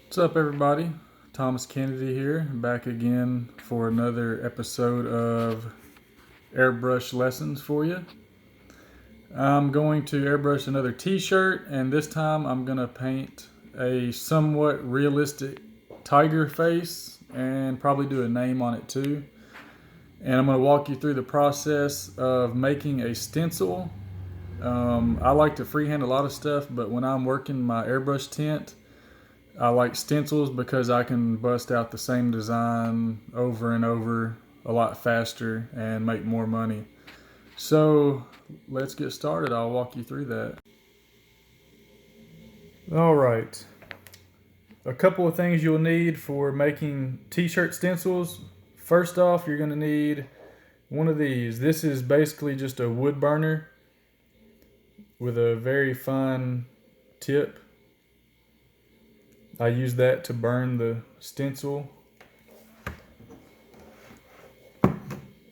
What's up, everybody? Thomas Kennedy here, back again for another episode of airbrush lessons for you. I'm going to airbrush another t-shirt, and this time I'm going to paint a somewhat realistic tiger face and probably do a name on it too. And I'm going to walk you through the process of making a stencil. I like to freehand a lot of stuff, but when I'm working my airbrush tint, I like stencils because I can bust out the same design over and over a lot faster and make more money. So let's get started. I'll walk you through that. All right. A couple of things you'll need for making t-shirt stencils. First off, you're going to need one of these. This is basically just a wood burner with a very fine tip. I use that to burn the stencil.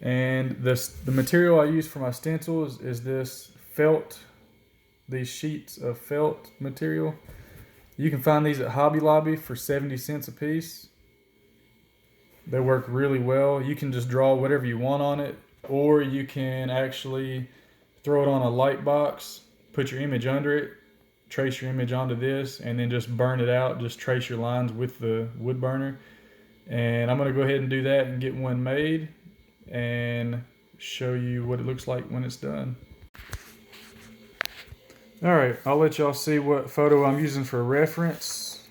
And the material I use for my stencils is this felt, these sheets of felt material. You can find these at Hobby Lobby for 70 cents a piece. They work really well. You can just draw whatever you want on it, or you can actually throw it on a light box, put your image under it, trace your image onto this, and then just burn it out. Just trace your lines with the wood burner. And I'm going to go ahead and do that and get one made and show you what it looks like when it's done. Alright, I'll let y'all see what photo I'm using for reference.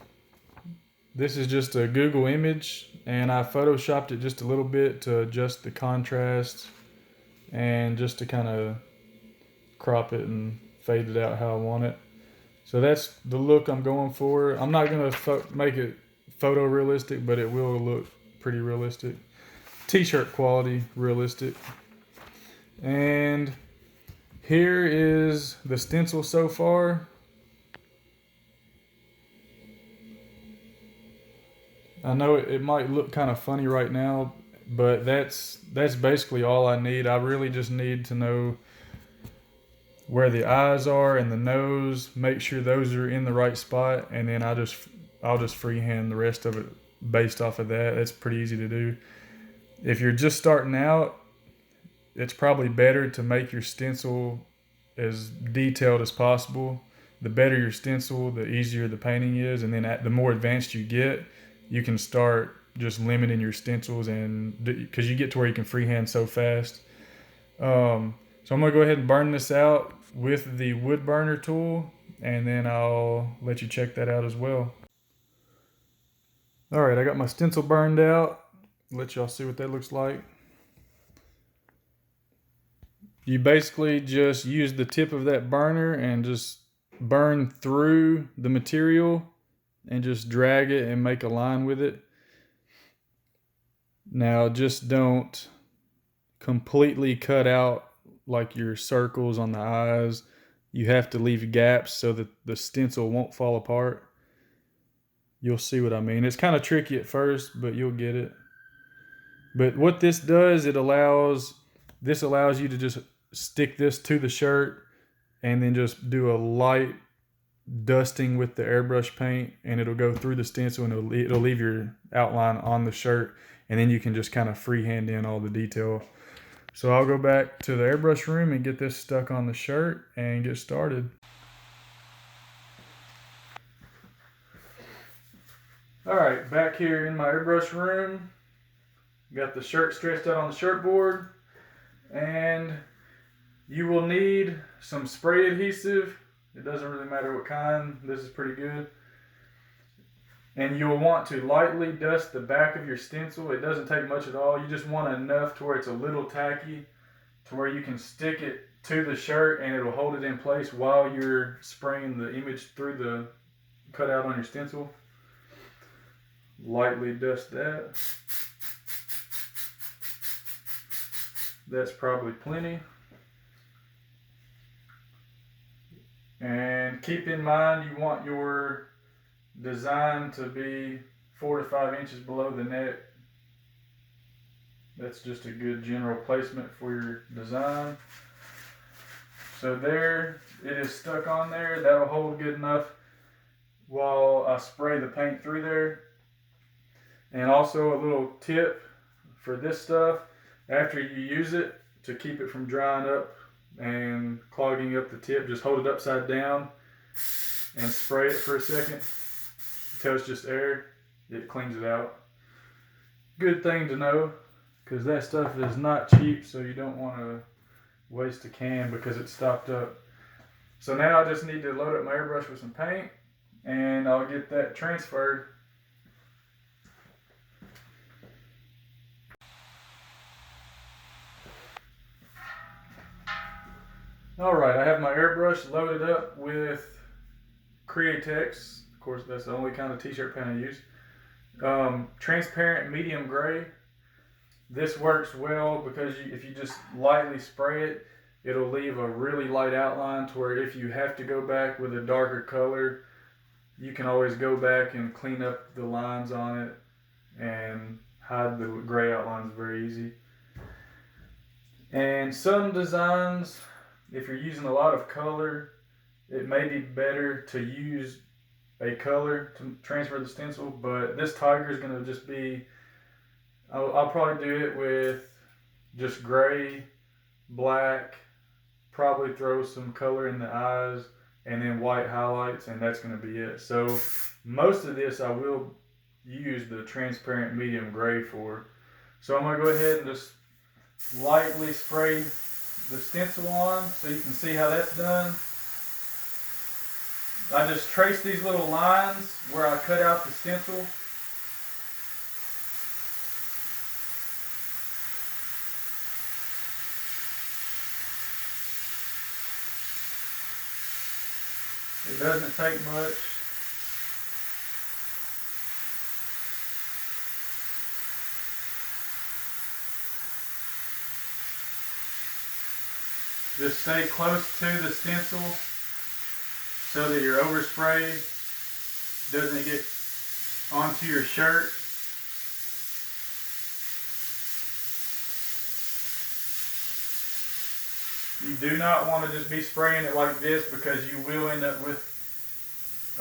This is just a Google image, and I photoshopped it just a little bit to adjust the contrast and just to kind of crop it and fade it out how I want it. So that's the look I'm going for. I'm not going to make it photorealistic, but it will look pretty realistic. T-shirt quality realistic. And here is the stencil so far. I know it might look kind of funny right now, but that's basically all I need. I really just need to know where the eyes are and the nose, make sure those are in the right spot, and then I'll just freehand the rest of it based off of that. It's pretty easy to do. If you're just starting out, it's probably better to make your stencil as detailed as possible. The better your stencil, the easier the painting is, and then the more advanced you get, you can start just limiting your stencils, and because you get to where you can freehand so fast. So I'm going to go ahead and burn this out with the wood burner tool, and then I'll let you check that out as well. Alright, I got my stencil burned out. Let y'all see what that looks like. You basically just use the tip of that burner and just burn through the material and just drag it and make a line with it. Now just don't completely cut out like your circles on the eyes. You have to leave gaps so that the stencil won't fall apart. You'll see what I mean. It's kind of tricky at first, but you'll get it. But what this does, this allows you to just stick this to the shirt and then just do a light dusting with the airbrush paint, and it'll go through the stencil and it'll leave your outline on the shirt, and then you can just kind of freehand in all the detail. So I'll go back to the airbrush room and get this stuck on the shirt and get started. Alright, back here in my airbrush room. Got the shirt stretched out on the shirt board. And you will need some spray adhesive. It doesn't really matter what kind. This is pretty good. And you'll want to lightly dust the back of your stencil. It doesn't take much at all. You just want enough to where it's a little tacky, to where you can stick it to the shirt and it'll hold it in place while you're spraying the image through the cutout on your stencil. Lightly dust that. That's probably plenty. And keep in mind, you want your design to be 4 to 5 inches below the neck. That's just a good general placement for your design. So there, it is stuck on there. That'll hold good enough while I spray the paint through there. And also a little tip for this stuff, after you use it, to keep it from drying up and clogging up the tip, just hold it upside down and spray it for a second until it's just air. It cleans it out. Good thing to know, because that stuff is not cheap, so you don't want to waste a can because it's stopped up. So now I just need to load up my airbrush with some paint, and I'll get that transferred. Alright, I have my airbrush loaded up with Createx. Of course, that's the only kind of t-shirt pen I use. Transparent medium gray. This works well because if you just lightly spray it, it'll leave a really light outline to where if you have to go back with a darker color, you can always go back and clean up the lines on it and hide the gray outlines very easy. And some designs, if you're using a lot of color, it may be better to use a color to transfer the stencil, but this tiger is going to just be, I'll probably do it with just gray, black, probably throw some color in the eyes, and then white highlights, and that's going to be it. So most of this I will use the transparent medium gray for. So I'm going to go ahead and just lightly spray the stencil on so you can see how that's done. I just trace these little lines where I cut out the stencil. It doesn't take much. Just stay close to the stencil so that your overspray doesn't get onto your shirt. You do not want to just be spraying it like this, because you will end up with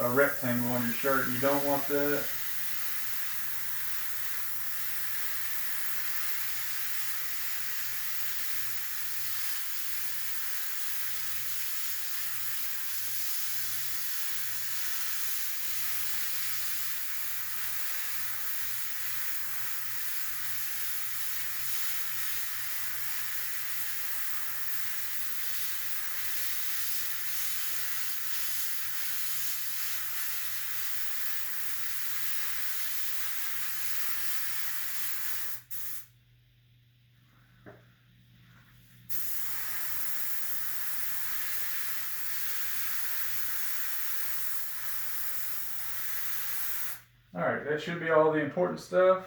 a rectangle on your shirt. You don't want that. Alright, that should be all the important stuff.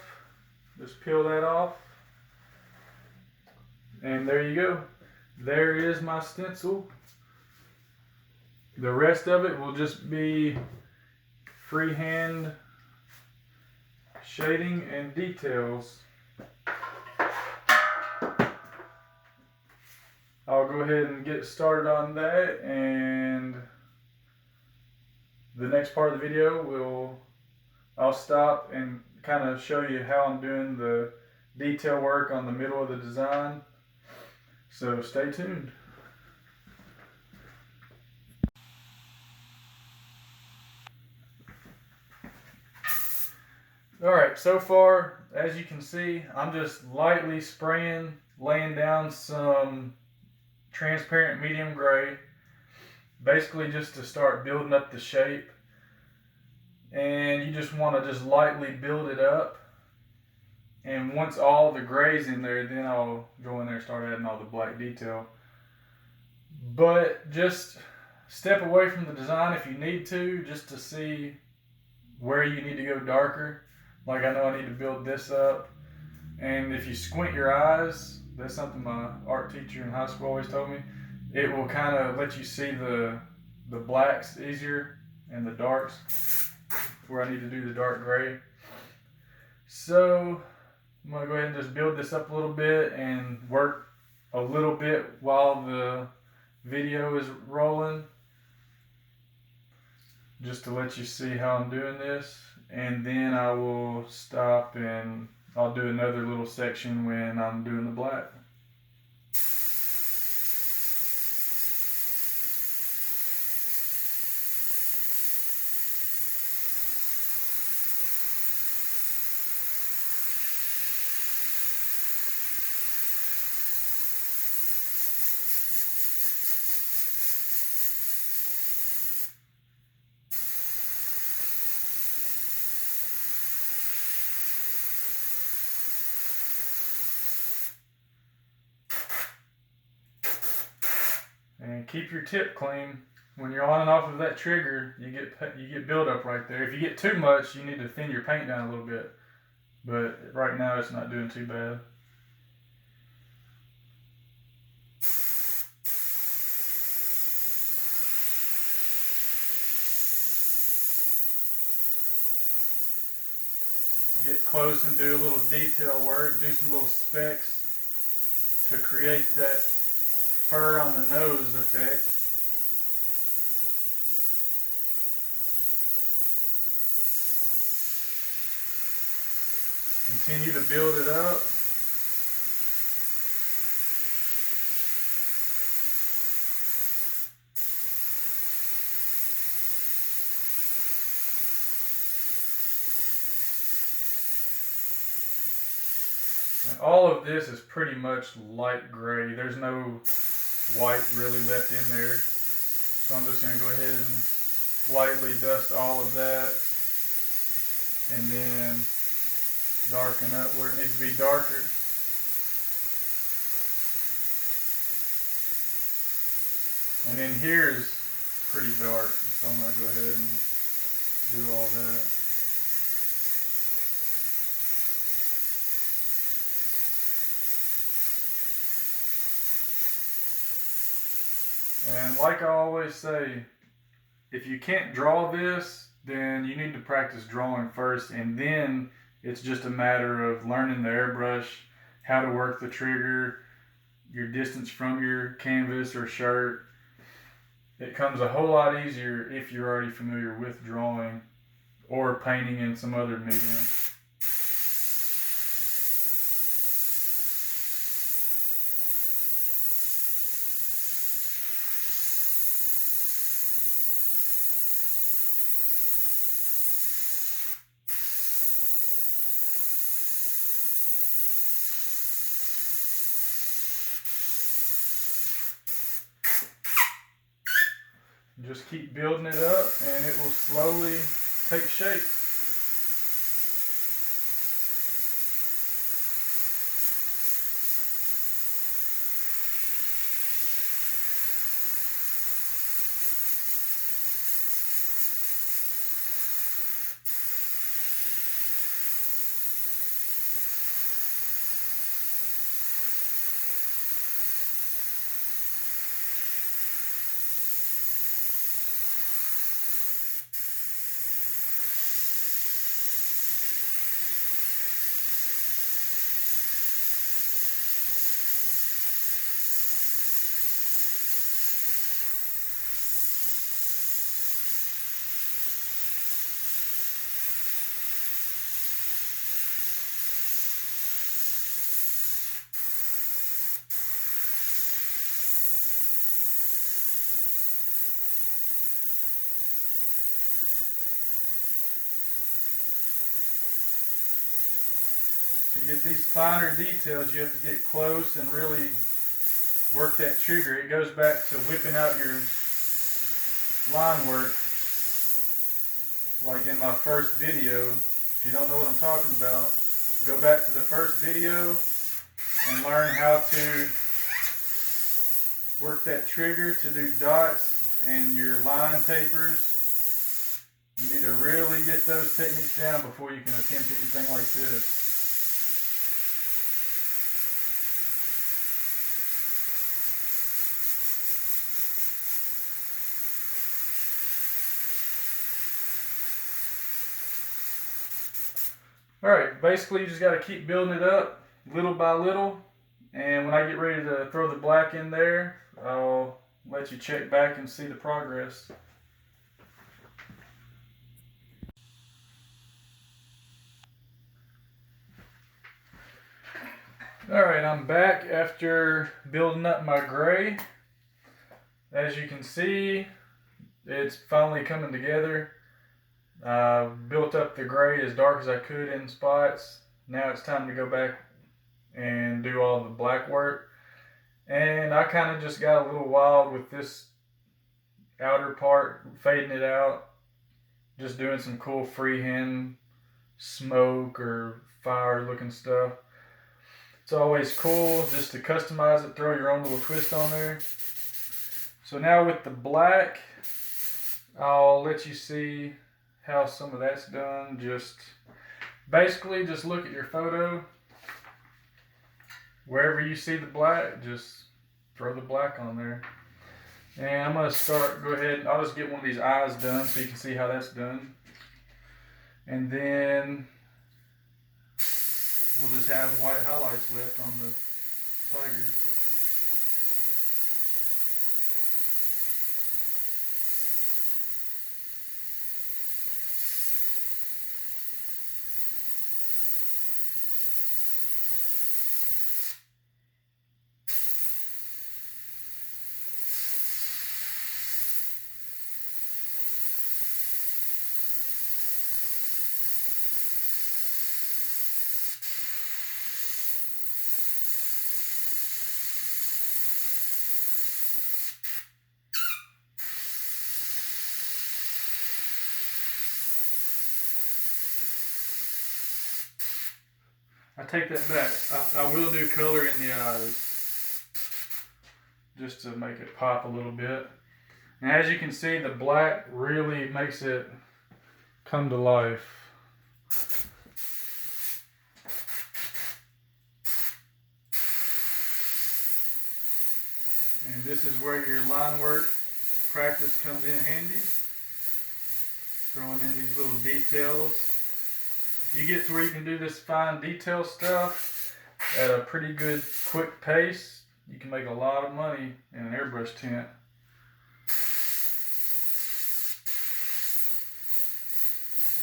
Just peel that off. And there you go. There is my stencil. The rest of it will just be freehand shading and details. I'll go ahead and get started on that, and the next part of the video I'll stop and kind of show you how I'm doing the detail work on the middle of the design. So stay tuned. Alright, so far, as you can see, I'm just lightly spraying, laying down some transparent medium gray, basically just to start building up the shape. And you just want to just lightly build it up, and once all the gray's in there, then I'll go in there and start adding all the black detail. But just step away from the design if you need to, just to see where you need to go darker. Like, I know I need to build this up, and if you squint your eyes, that's something my art teacher in high school always told me, it will kind of let you see the blacks easier and the darks, where I need to do the dark gray. So I'm going to go ahead and just build this up a little bit and work a little bit while the video is rolling. just to let you see how I'm doing this, and then I will stop and I'll do another little section when I'm doing the black. And keep your tip clean. When you're on and off of that trigger, you get buildup right there. If you get too much, you need to thin your paint down a little bit. But right now, it's not doing too bad. Get close and do a little detail work. Do some little specks to create that fur on the nose effect. Continue to build it up. And all of this is pretty much light gray. There's no white really left in there. So I'm just going to go ahead and lightly dust all of that. And then darken up where it needs to be darker. And then here is pretty dark, so I'm going to go ahead and do all that. And like I always say, if you can't draw this, then you need to practice drawing first, and then it's just a matter of learning the airbrush, how to work the trigger, your distance from your canvas or shirt. It comes a whole lot easier if you're already familiar with drawing or painting in some other medium. Just keep building it up and it will slowly take shape. To get these finer details, you have to get close and really work that trigger. It goes back to whipping out your line work, like in my first video. If you don't know what I'm talking about, go back to the first video and learn how to work that trigger to do dots and your line tapers. You need to really get those techniques down before you can attempt anything like this. Alright, basically you just got to keep building it up little by little, and when I get ready to throw the black in there, I'll let you check back and see the progress. Alright, I'm back after building up my gray. As you can see, it's finally coming together. I built up the gray as dark as I could in spots. Now it's time to go back and do all the black work. And I kind of just got a little wild with this outer part, fading it out. Just doing some cool freehand smoke or fire looking stuff. It's always cool just to customize it, throw your own little twist on there. So now with the black, I'll let you see how some of that's done. Just basically just look at your photo. Wherever you see the black, just throw the black on there. And I'm going to go ahead, I'll just get one of these eyes done so you can see how that's done. And then we'll just have white highlights left on the tiger. I take that back. I will do color in the eyes just to make it pop a little bit. And as you can see, the black really makes it come to life. And this is where your line work practice comes in handy. Throwing in these little details. If you get to where you can do this fine detail stuff at a pretty good quick pace, you can make a lot of money in an airbrush tent.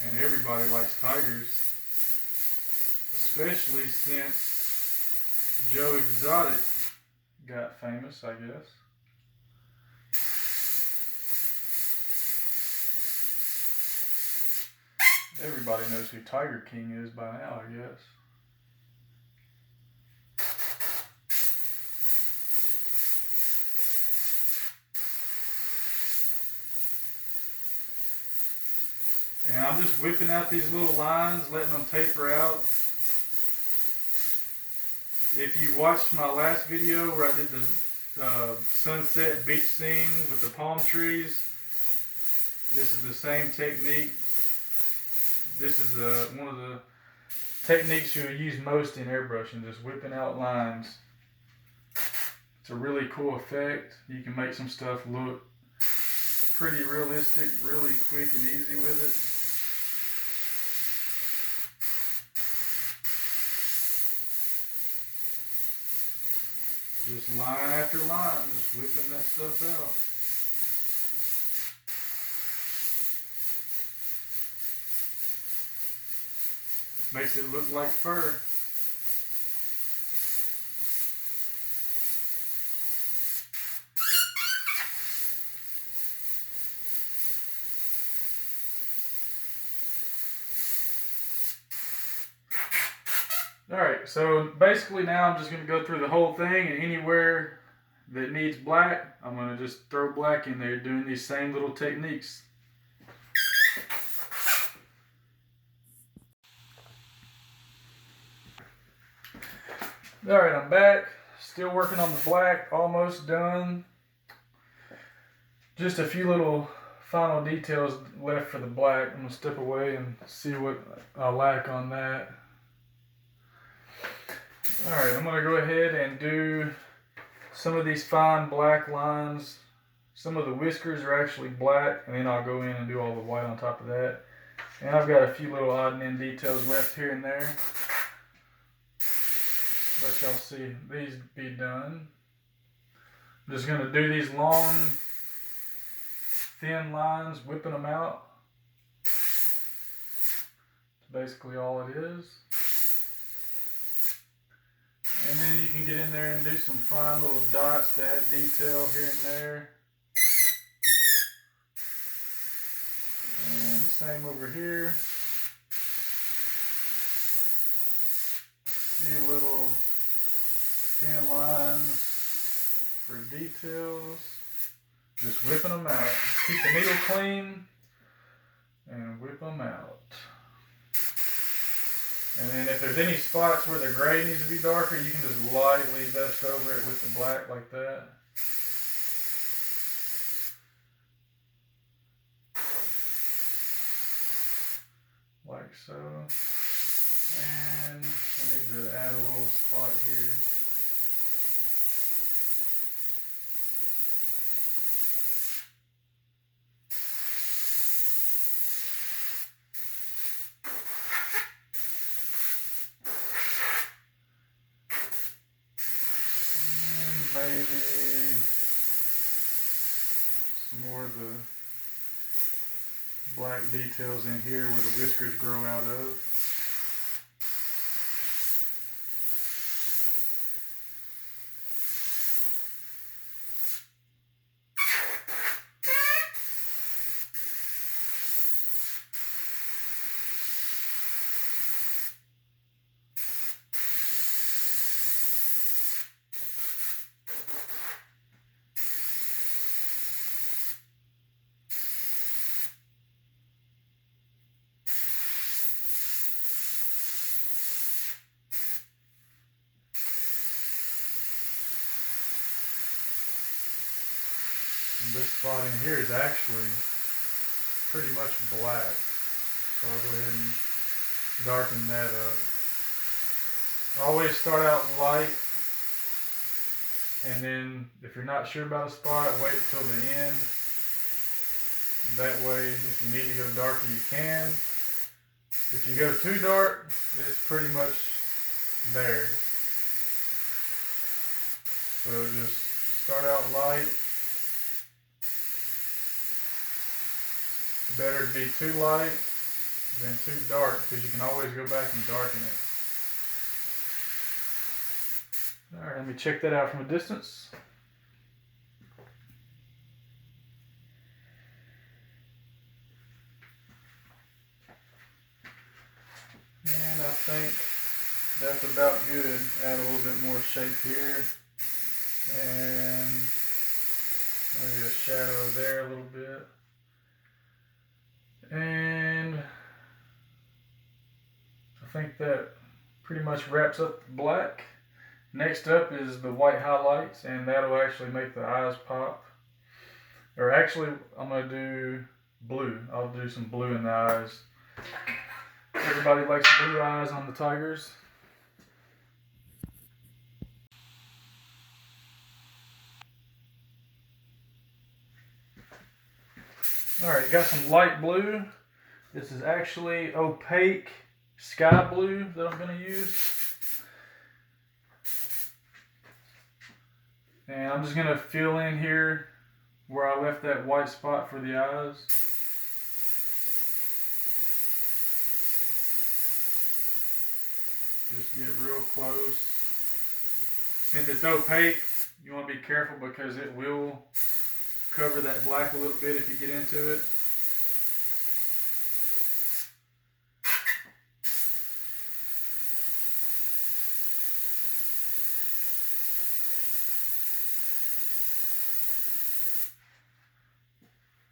And everybody likes tigers, especially since Joe Exotic got famous, I guess. Everybody knows who Tiger King is by now, I guess. And I'm just whipping out these little lines, letting them taper out. If you watched my last video where I did the sunset beach scene with the palm trees, this is the same technique. This is one of the techniques you'll use most in airbrushing, just whipping out lines. It's a really cool effect. You can make some stuff look pretty realistic, really quick and easy with it. Just line after line, just whipping that stuff out. Makes it look like fur. Alright, so basically now I'm just going to go through the whole thing, and anywhere that needs black, I'm going to just throw black in there doing these same little techniques. Alright, I'm back. Still working on the black, almost done. Just a few little final details left for the black. I'm going to step away and see what I lack on that. Alright, I'm going to go ahead and do some of these fine black lines. Some of the whiskers are actually black, and then I'll go in and do all the white on top of that. And I've got a few little odd and end details left here and there. Let y'all see these be done. I'm just going to do these long, thin lines, whipping them out. That's basically all it is. And then you can get in there and do some fine little dots to add detail here and there. And same over here. A few little thin lines for details. Just whipping them out. Keep the needle clean and whip them out. And then if there's any spots where the gray needs to be darker, you can just lightly dust over it with the black like that. Like so. And I need to add a little spot here. Maybe some more of the black details in here where the whiskers grow out of. And this spot in here is actually pretty much black. So I'll go ahead and darken that up. Always start out light, and then if you're not sure about a spot, wait till the end. That way, if you need to go darker, you can. If you go too dark, it's pretty much there. So just start out light. Better to be too light than too dark, because you can always go back and darken it. Alright, let me check that out from a distance. And I think that's about good. Add a little bit more shape here. And maybe a shadow there a little bit. And I think that pretty much wraps up the black. Next up is the white highlights, and that'll actually make the eyes pop. Or actually, I'm going to do blue. I'll do some blue in the eyes. Everybody likes blue eyes on the tigers. Alright, got some light blue. This is actually opaque sky blue that I'm going to use. And I'm just going to fill in here where I left that white spot for the eyes. Just get real close. Since it's opaque, you want to be careful because it will cover that black a little bit if you get into it.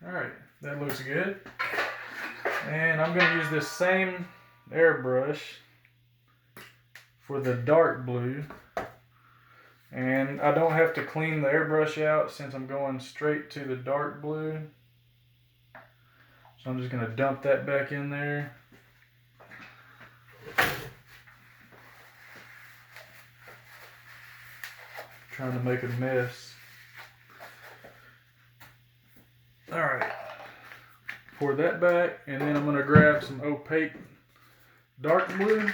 Alright, that looks good. And I'm going to use this same airbrush for the dark blue. And I don't have to clean the airbrush out since I'm going straight to the dark blue. So I'm just going to dump that back in there. Trying to make a mess. Alright. Pour that back, and then I'm going to grab some opaque dark blue.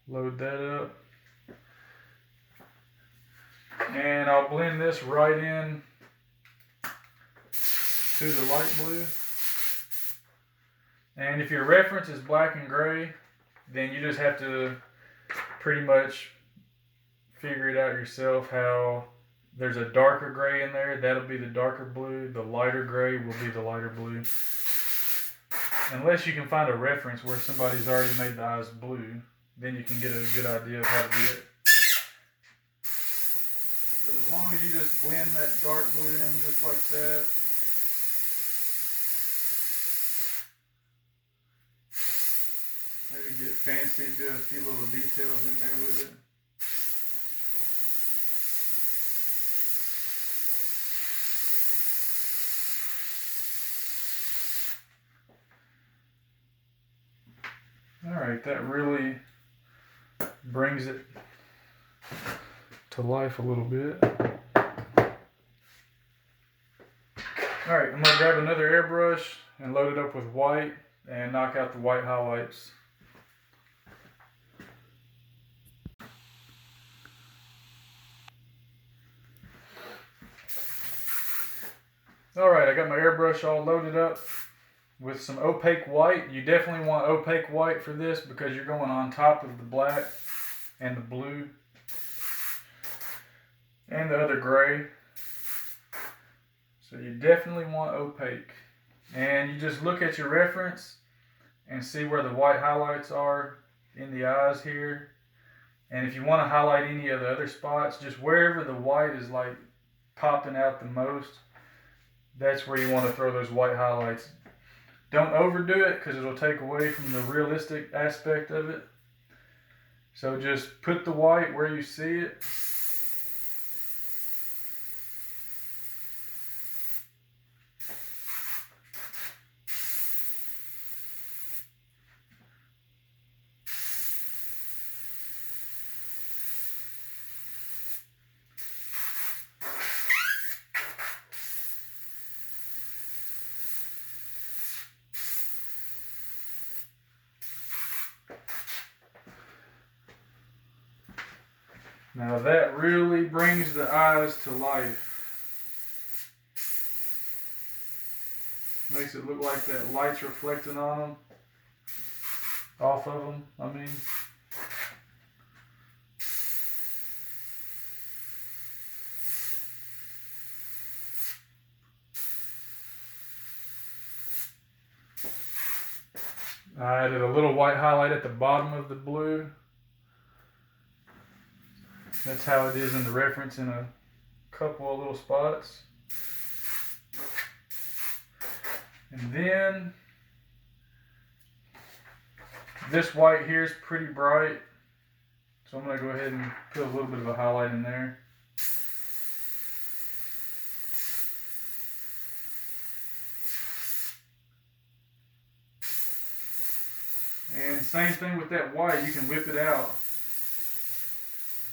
Load that up. And I'll blend this right in to the light blue. And if your reference is black and gray, then you just have to pretty much figure it out yourself how there's a darker gray in there, that'll be the darker blue, the lighter gray will be the lighter blue. Unless you can find a reference where somebody's already made the eyes blue, then you can get a good idea of how to do it. But as long as you just blend that dark blue in just like that. Maybe get fancy, do a few little details in there with it. Alright, that really brings it to life a little bit. Alright, I'm going to grab another airbrush and load it up with white and knock out the white highlights. Alright, I got my airbrush all loaded up with some opaque white. You definitely want opaque white for this because you're going on top of the black and the blue and the other gray. So you definitely want opaque. And you just look at your reference and see where the white highlights are in the eyes here. And if you want to highlight any of the other spots, just wherever the white is like popping out the most, that's where you want to throw those white highlights. Don't overdo it because it'll take away from the realistic aspect of it. So just put the white where you see it. Now that really brings the eyes to life. Makes it look like that light's reflecting on them. Off of them, I mean. I added a little white highlight at the bottom of the blue. That's how it is in the reference in a couple of little spots. And then this white here is pretty bright, so I'm going to go ahead and put a little bit of a highlight in there. And same thing with that white, you can whip it out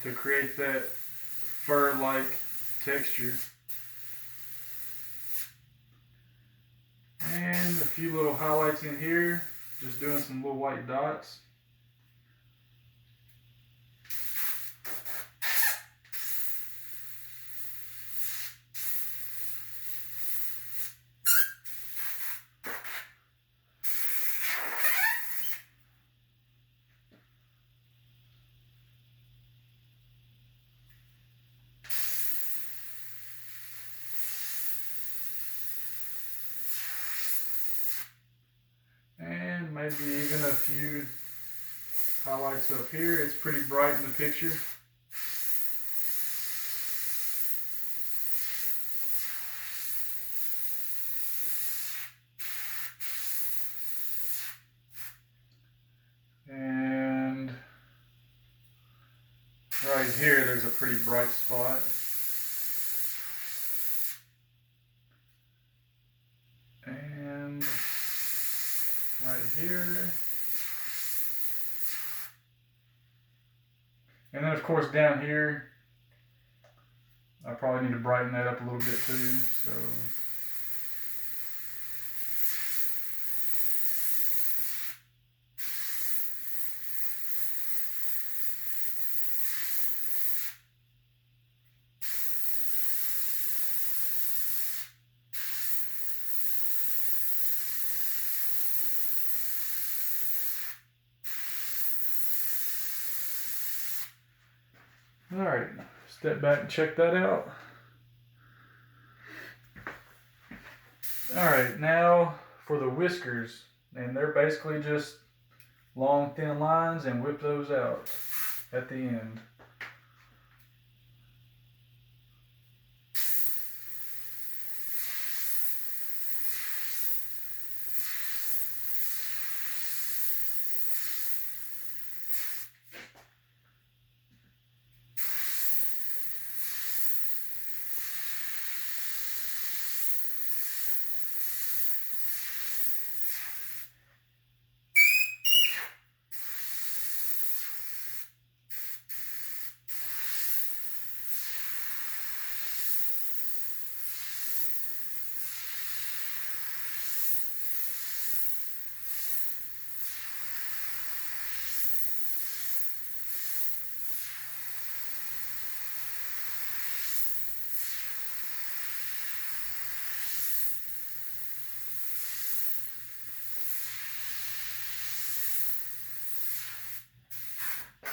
to create that fur-like texture. And a few little highlights in here, just doing some little white dots. Maybe even a few highlights up here. It's pretty bright in the picture. And right here, there's a pretty bright spot. And right here. And then of course down here, I probably need to brighten that up a little bit too. So Alright, step back and check that out. Alright, now for the whiskers. And they're basically just long thin lines, and whip those out at the end.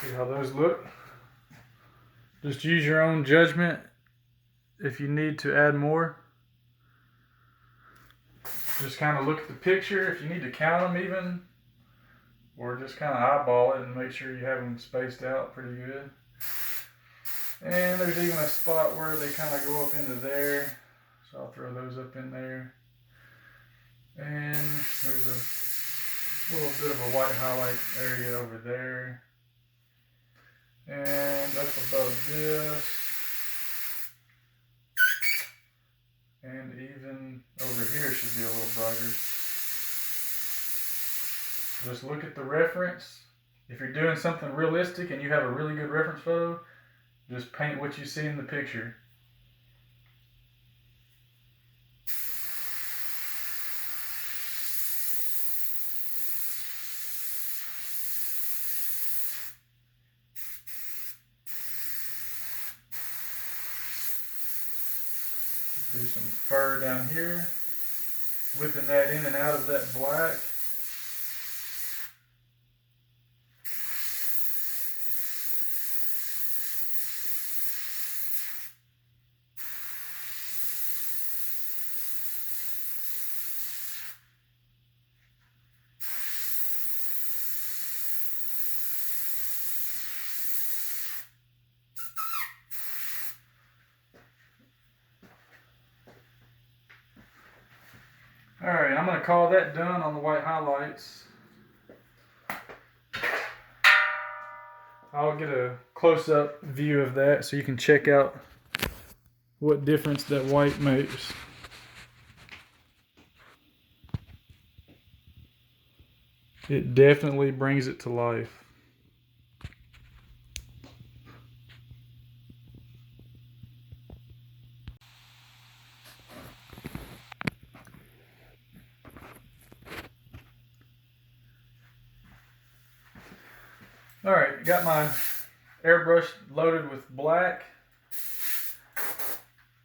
See how those look? Just use your own judgment if you need to add more. Just kind of look at the picture if you need to count them even, or just kind of eyeball it and make sure you have them spaced out pretty good. And there's even a spot where they kind of go up into there, so I'll throw those up in there. And there's a little bit of a white highlight area over there. And up above this. And even over here should be a little brighter. Just look at the reference. If you're doing something realistic and you have a really good reference photo, just paint what you see in the picture. Do some fur down here, whipping that in and out of that black. Alright, I'm going to call that done on the white highlights. I'll get a close-up view of that so you can check out what difference that white makes. It definitely brings it to life. Alright, got my airbrush loaded with black,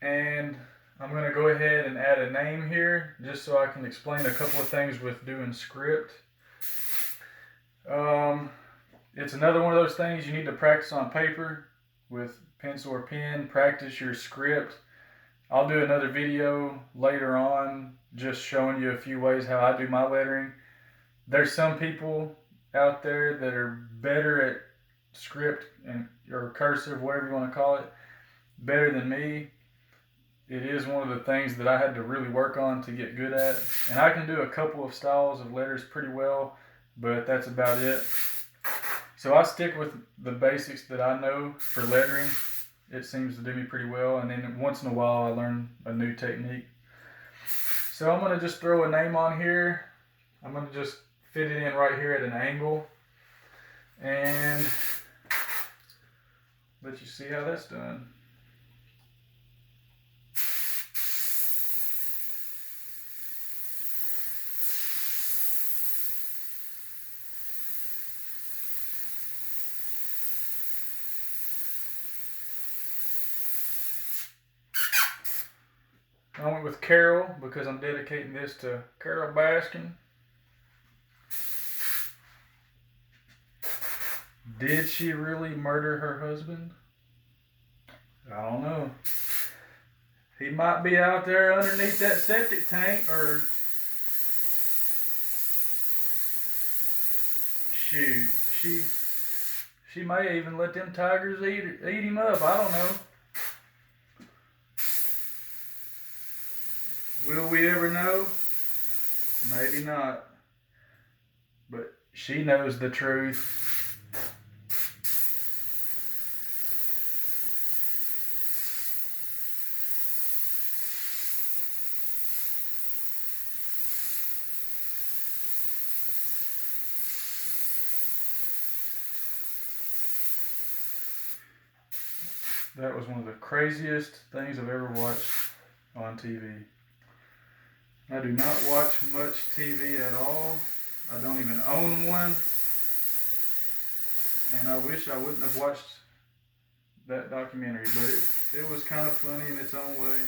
and I'm going to go ahead and add a name here just so I can explain a couple of things with doing script. It's another one of those things you need to practice on paper with pencil or pen, practice your script. I'll do another video later on just showing you a few ways how I do my lettering. There's some people out there that are better at script and or cursive, whatever you want to call it, better than me. It is one of the things that I had to really work on to get good at, and I can do a couple of styles of letters pretty well, but that's about it. So I stick with the basics that I know for lettering. It seems to do me pretty well, and then once in a while I learn a new technique. So I'm going to just throw a name on here. I'm going to just fit it in right here at an angle and let you see how that's done. I went with Carol because I'm dedicating this to Carol Baskin. Did she really murder her husband? I don't know. He might be out there underneath that septic tank, or shoot, she may even let them tigers eat him up. I don't know. Will we ever know? Maybe not. But she knows the truth. That was one of the craziest things I've ever watched on TV. I do not watch much TV at all. I don't even own one. And I wish I wouldn't have watched that documentary, but it was kind of funny in its own way.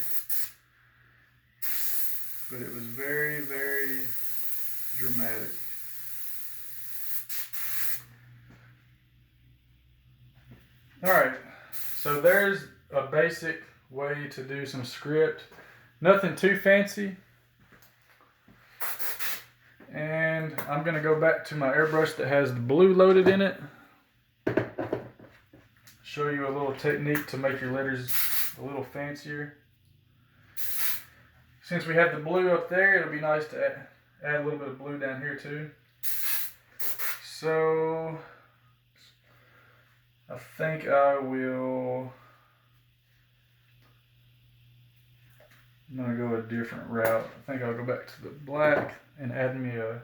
But it was very, very dramatic. Alright, so there's a basic way to do some script. Nothing too fancy. And I'm going to go back to my airbrush that has the blue loaded in it. Show you a little technique to make your letters a little fancier. Since we have the blue up there, it'll be nice to add a little bit of blue down here too. So I think I'm going to go a different route. I think I'll go back to the black and add me a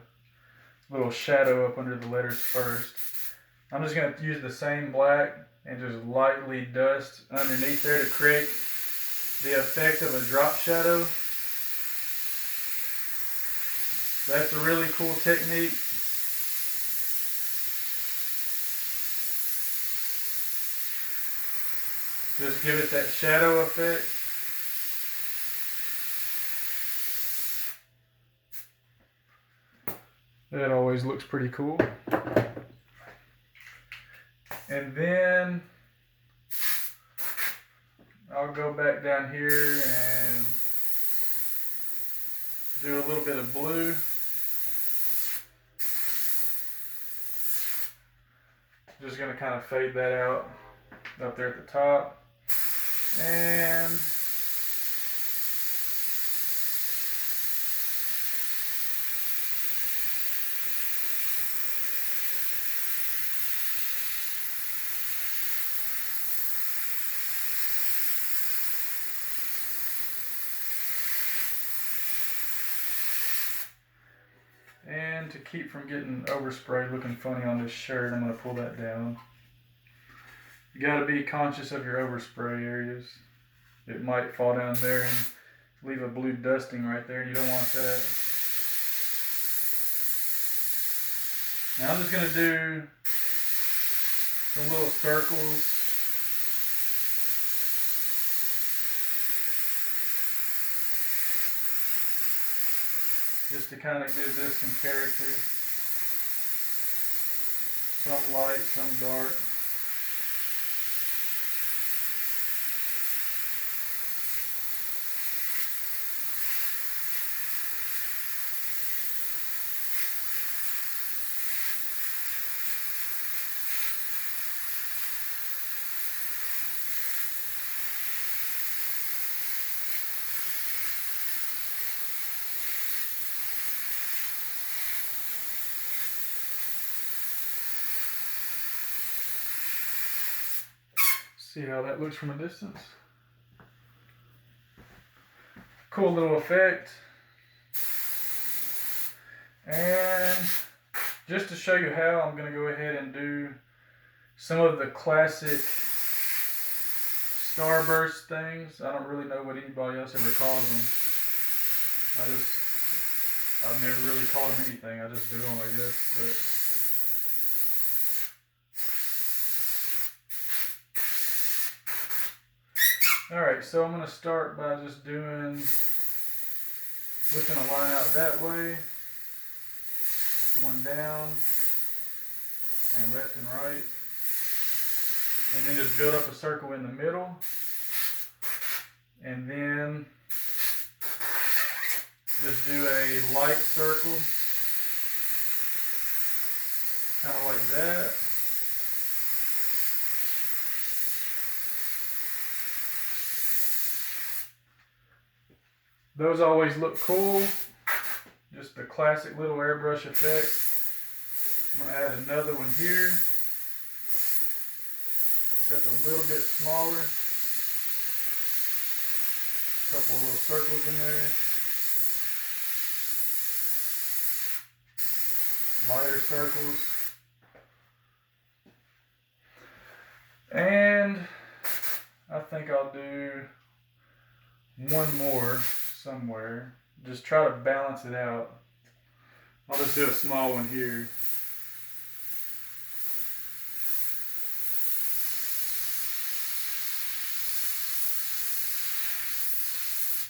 little shadow up under the letters first. I'm just going to use the same black and just lightly dust underneath there to create the effect of a drop shadow. That's a really cool technique. Just give it that shadow effect. That always looks pretty cool. And then I'll go back down here and do a little bit of blue. Just going to kind of fade that out up there at the top. And to keep from getting overspray looking funny on this shirt, I'm going to pull that down. You got to be conscious of your overspray areas. It might fall down there and leave a blue dusting right there, and you don't want that. Now I'm just going to do some little circles. Just to kind of give this some character. Some light, some dark. See how that looks from a distance? Cool little effect. And just to show you how, I'm going to go ahead and do some of the classic starburst things. I don't really know what anybody else ever calls them. I've never really called them anything. I just do them, I guess. But alright, so I'm going to start by just whipping a line out that way, one down, and left and right, and then just build up a circle in the middle, and then just do a light circle, kind of like that. Those always look cool. Just the classic little airbrush effect. I'm going to add another one here. Except a little bit smaller. A couple of little circles in there. Lighter circles. And I think I'll do one more somewhere. Just try to balance it out. I'll just do a small one here.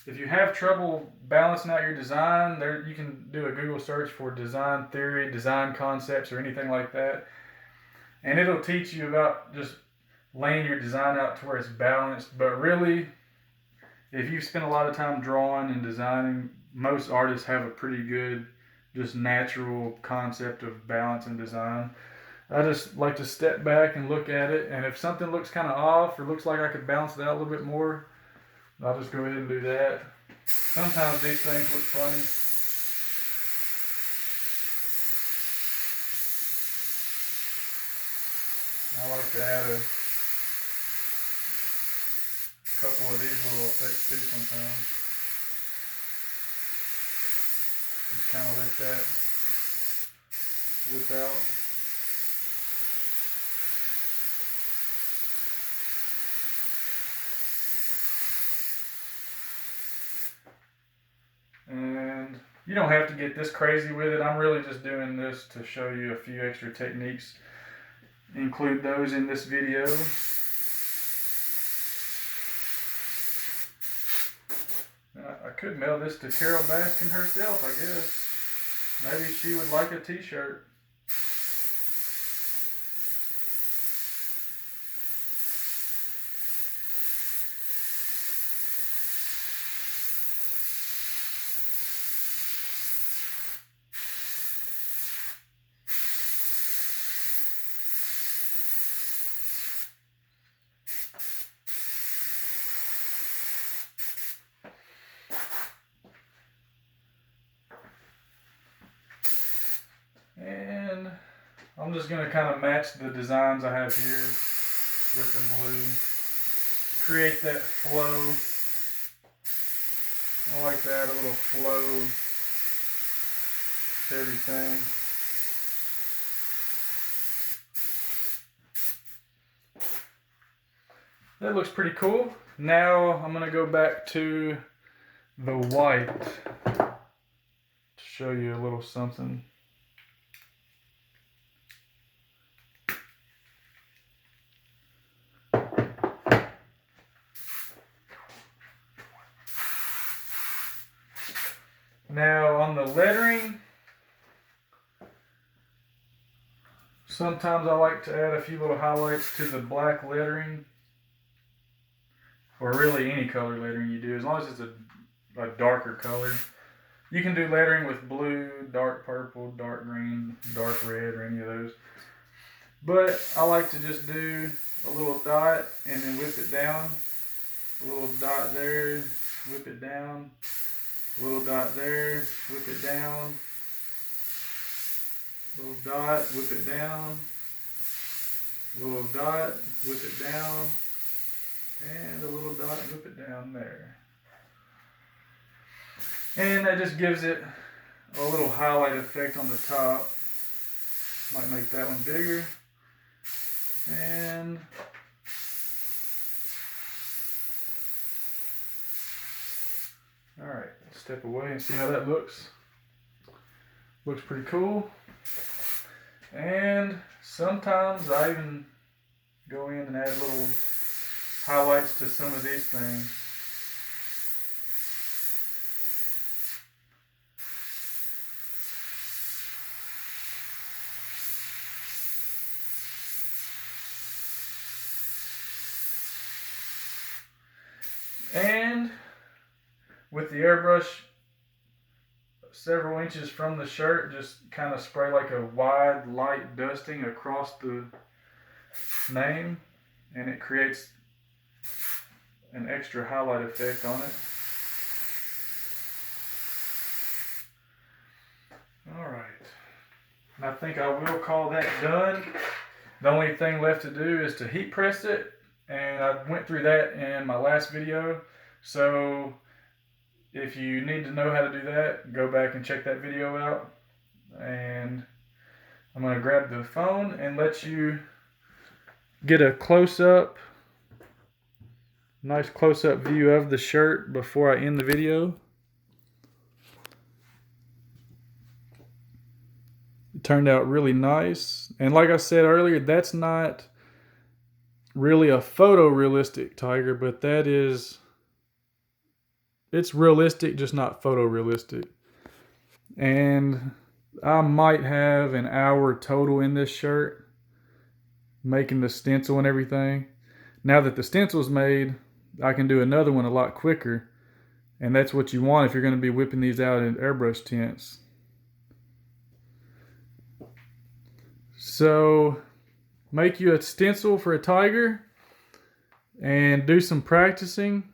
If you have trouble balancing out your design, you can do a Google search for design theory, design concepts, or anything like that. And it'll teach you about just laying your design out to where it's balanced. But really, if you spend a lot of time drawing and designing, most artists have a pretty good, just natural concept of balance and design. I just like to step back and look at it, and if something looks kind of off or looks like I could balance it out a little bit more, I'll just go ahead and do that. Sometimes these things look funny. I like to add a couple of these little effects too sometimes. Just kind of let that whip out. And you don't have to get this crazy with it. I'm really just doing this to show you a few extra techniques. Include those in this video. I could mail this to Carol Baskin herself, I guess. Maybe she would like a t-shirt. And I'm just going to kind of match the designs I have here with the blue. Create that flow. I like to add a little flow to everything. That looks pretty cool. Now I'm going to go back to the white to show you a little something. Now on the lettering, sometimes I like to add a few little highlights to the black lettering, or really any color lettering you do, as long as it's a darker color. You can do lettering with blue, dark purple, dark green, dark red, or any of those. But I like to just do a little dot and then whip it down. A little dot there, whip it down. Little dot there, whip it down. Little dot, whip it down. Little dot, whip it down. And a little dot, whip it down there. And that just gives it a little highlight effect on the top. Might make that one bigger. And alright, let's step away and see how that looks. Looks pretty cool. And sometimes I even go in and add little highlights to some of these things. And with the airbrush several inches from the shirt, just kind of spray like a wide light dusting across the name, and it creates an extra highlight effect on it. Alright, and I think I will call that done. The only thing left to do is to heat press it, and I went through that in my last video. So if you need to know how to do that, go back and check that video out. And I'm going to grab the phone and let you get a close-up, nice close-up view of the shirt before I end the video. It turned out really nice. And like I said earlier, that's not really a photorealistic tiger, but that is, it's realistic, just not photorealistic. And I might have an hour total in this shirt, making the stencil and everything. Now that the stencil's made, I can do another one a lot quicker. And that's what you want if you're going to be whipping these out in airbrush tints. So make you a stencil for a tiger and do some practicing.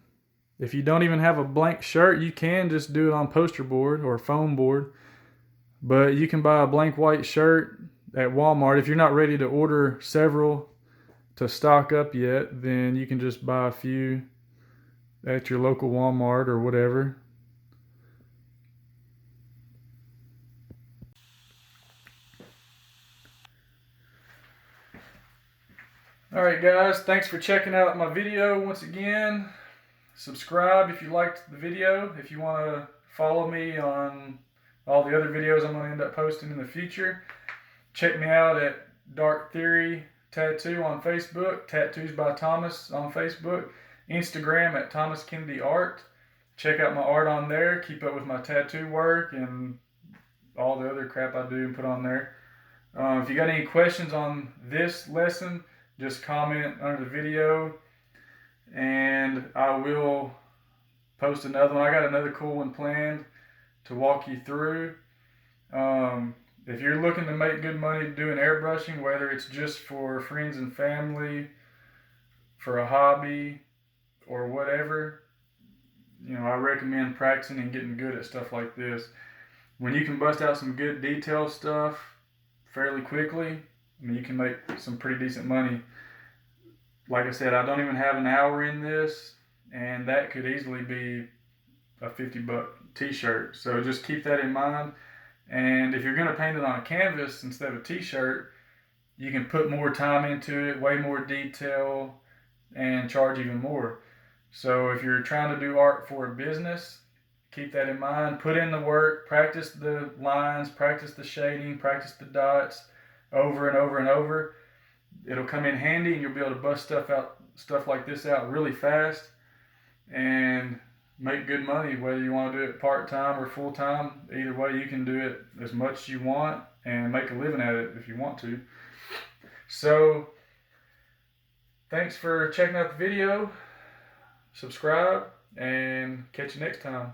If you don't even have a blank shirt, you can just do it on poster board or foam board. But you can buy a blank white shirt at Walmart. If you're not ready to order several to stock up yet, then you can just buy a few at your local Walmart or whatever. Alright guys, thanks for checking out my video once again. Subscribe if you liked the video. If you want to follow me on all the other videos I'm going to end up posting in the future, check me out at Dark Theory Tattoo on Facebook, Tattoos by Thomas on Facebook, Instagram at Thomas Kennedy Art. Check out my art on there. Keep up with my tattoo work and all the other crap I do and put on there. If you got any questions on this lesson, just comment under the video and I will post another one. I got another cool one planned to walk you through. If you're looking to make good money doing airbrushing, whether it's just for friends and family, for a hobby, or whatever, you know, I recommend practicing and getting good at stuff like this. When you can bust out some good detail stuff fairly quickly, I mean, you can make some pretty decent money. Like I said, I don't even have an hour in this, and that could easily be a $50 t-shirt. So just keep that in mind. And if you're going to paint it on a canvas instead of a t-shirt, you can put more time into it, way more detail, and charge even more. So if you're trying to do art for a business, keep that in mind. Put in the work, practice the lines, practice the shading, practice the dots over and over and over. It'll come in handy and you'll be able to bust stuff like this out really fast and make good money, whether you want to do it part-time or full-time. Either way, you can do it as much as you want and make a living at it if you want to. So thanks for checking out the video. Subscribe and catch you next time.